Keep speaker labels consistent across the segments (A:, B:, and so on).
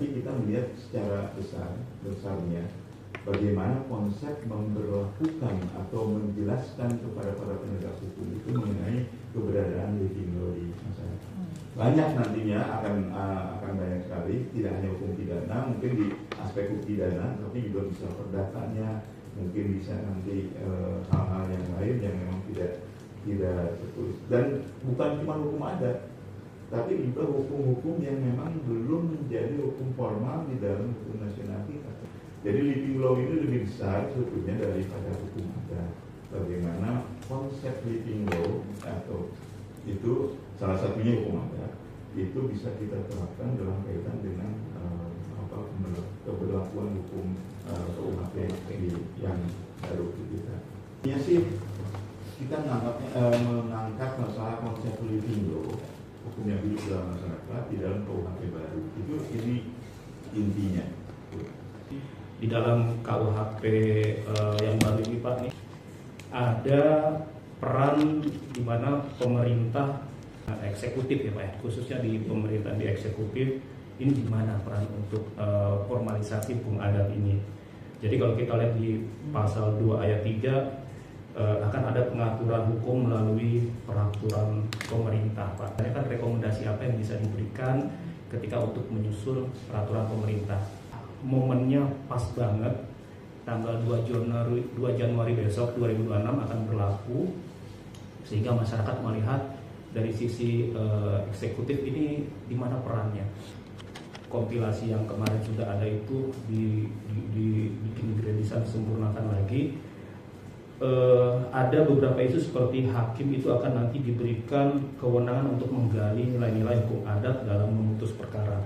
A: tapi kita melihat secara besarnya bagaimana konsep memberlakukan atau menjelaskan kepada para penegak hukum itu mengenai keberadaan living law di masyarakat. Banyak nantinya akan banyak sekali, tidak hanya hukum pidana, mungkin di aspek hukum pidana, tapi juga bisa perdatanya, mungkin bisa nanti hal-hal yang lain yang memang tidak tertulis. Dan bukan cuma hukum adat, tapi juga hukum-hukum yang memang belum menjadi hukum formal di dalam hukum nasional kita. Jadi living law ini lebih besar sebetulnya daripada hukum adat. Bagaimana konsep living law atau itu salah satunya hukum adat itu bisa kita terapkan dalam kaitan dengan keberlakuan hukum KUHP yang baru kita. Ya sih kita mengangkat masalah konsep living law, hukum yang hidup dalam masyarakat di dalam KUHP baru. Ini intinya.
B: Di dalam KUHP yang baru ini Pak, nih ada peran di mana pemerintah eksekutif ya Pak ya, khususnya di pemerintah di eksekutif ini di mana peran untuk formalisasi hukum adat ini. Jadi kalau kita lihat di pasal 2 ayat 3 akan ada pengaturan hukum melalui peraturan pemerintah Pak. Ini kan rekomendasi apa yang bisa diberikan ketika untuk menyusun peraturan pemerintah. Momennya pas banget, tanggal 2 Januari besok 2026 akan berlaku, sehingga masyarakat melihat dari sisi eksekutif ini di mana perannya. Kompilasi yang kemarin sudah ada itu dibikin gratisan, disempurnakan lagi. Ada beberapa isu seperti hakim itu akan nanti diberikan kewenangan untuk menggali nilai-nilai hukum adat dalam memutus perkara.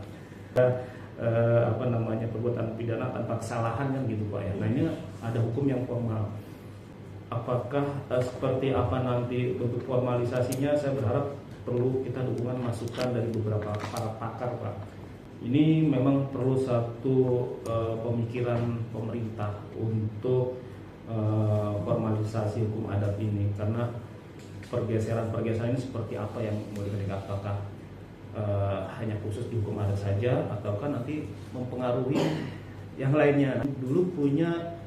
B: Perbuatan pidana tanpa kesalahan kan gitu Pak ya. Nah ini ada hukum yang formal. Apakah seperti apa nanti bentuk formalisasinya, saya berharap perlu kita dukungan masukan dari beberapa para pakar Pak. Ini memang perlu satu pemikiran pemerintah untuk formalisasi hukum adat ini, karena pergeseran ini seperti apa yang mau dikatakan, apakah hanya khusus di hukum adat saja ataukah nanti mempengaruhi yang lainnya. Dulu punya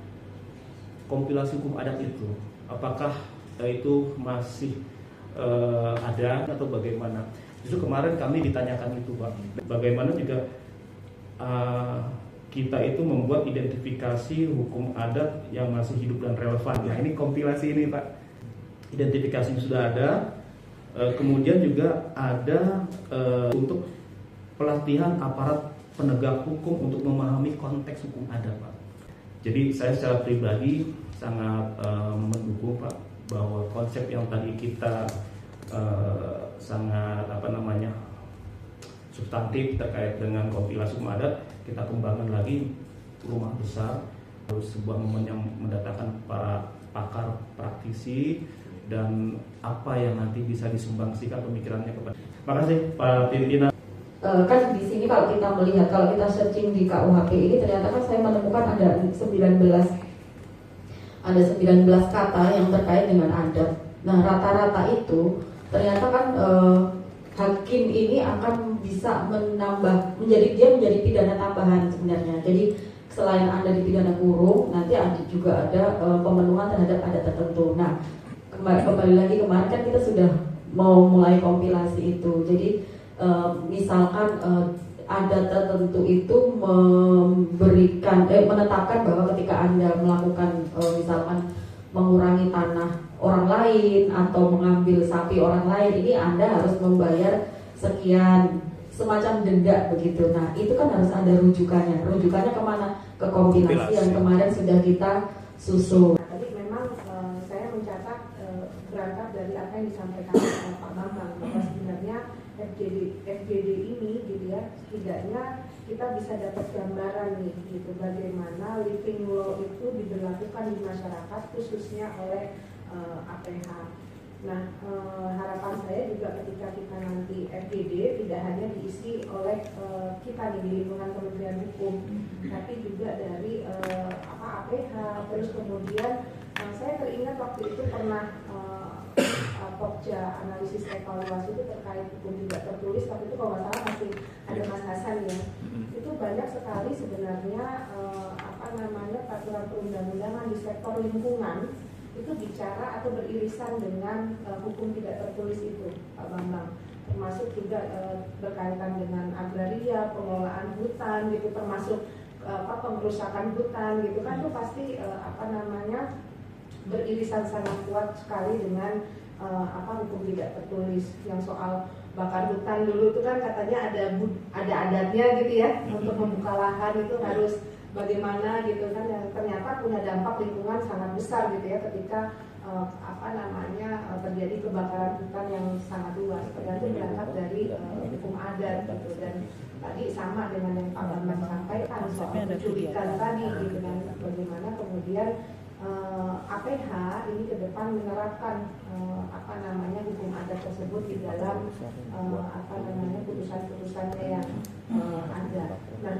B: kompilasi hukum adat itu, apakah itu masih ada atau bagaimana? Justru kemarin kami ditanyakan itu Pak, bagaimana juga kita itu membuat identifikasi hukum adat yang masih hidup dan relevan. Nah ini kompilasi ini Pak, identifikasi sudah ada. Kemudian juga ada untuk pelatihan aparat penegak hukum untuk memahami konteks hukum adat Pak. Jadi saya secara pribadi sangat mendukung Pak bahwa konsep yang tadi kita sangat substantif terkait dengan kompilasi hukum adat, kita kembangkan lagi rumah besar, harus sebuah momen yang mendatangkan para pakar praktisi dan apa yang nanti bisa disumbangsikan pemikirannya kepada. Terima kasih Pak Pimpinan.
C: Kan di sini kalau kita melihat, kalau kita searching di KUHP ini ternyata kan saya menemukan ada 19 kata yang terkait dengan adat. Nah rata-rata itu ternyata kan hakim ini akan bisa menjadi pidana tambahan sebenarnya. Jadi selain Anda dipidana kurung, nanti juga ada pemenuhan terhadap adat tertentu. Nah kembali lagi kemarin kan kita sudah mau mulai kompilasi itu. Jadi misalkan adat tertentu itu menetapkan bahwa ketika Anda melakukan misalkan mengurangi tanah orang lain atau mengambil sapi orang lain, ini Anda harus membayar sekian, semacam denda begitu. Nah itu kan harus ada rujukannya. Rujukannya kemana? Ke kompilasi yang kemarin sudah kita susun.
D: Tadi memang saya mencatat berangkat dari apa yang disampaikan Pak Bambang, bahwa sebenarnya FGD ini gitu ya, setidaknya kita bisa dapat gambaran nih gitu bagaimana living law itu diberlakukan di masyarakat khususnya oleh APH. Nah harapan saya juga ketika kita nanti FGD tidak hanya diisi oleh kita di lingkungan Kementerian Hukum, tapi juga dari APH. Terus kemudian saya teringat waktu itu pernah Pokja analisis evaluasi itu terkait hukum tidak tertulis, tapi itu kalau nggak salah masih ada Mas Hasan ya. Itu banyak sekali sebenarnya peraturan perundang-undangan di sektor lingkungan itu bicara atau beririsan dengan hukum tidak tertulis itu, Pak Bambang. Termasuk juga berkaitan dengan agraria, pengelolaan hutan gitu, termasuk pengerusakan hutan gitu kan, itu pasti beririsan sangat kuat sekali dengan hukum tidak tertulis. Yang soal bakar hutan dulu itu kan katanya ada adatnya gitu ya, untuk membuka lahan itu harus bagaimana gitu kan, yang ternyata punya dampak lingkungan sangat besar gitu ya ketika terjadi kebakaran hutan yang sangat luas. Tergantung berangkat dari hukum adat gitu. Dan tadi sama dengan yang Pak Bambang sampaikan soal penculikan tadi gitu kan, bagaimana kemudian APH ini ke depan menerapkan hukum adat tersebut di dalam putusan-putusannya yang ada. Nah,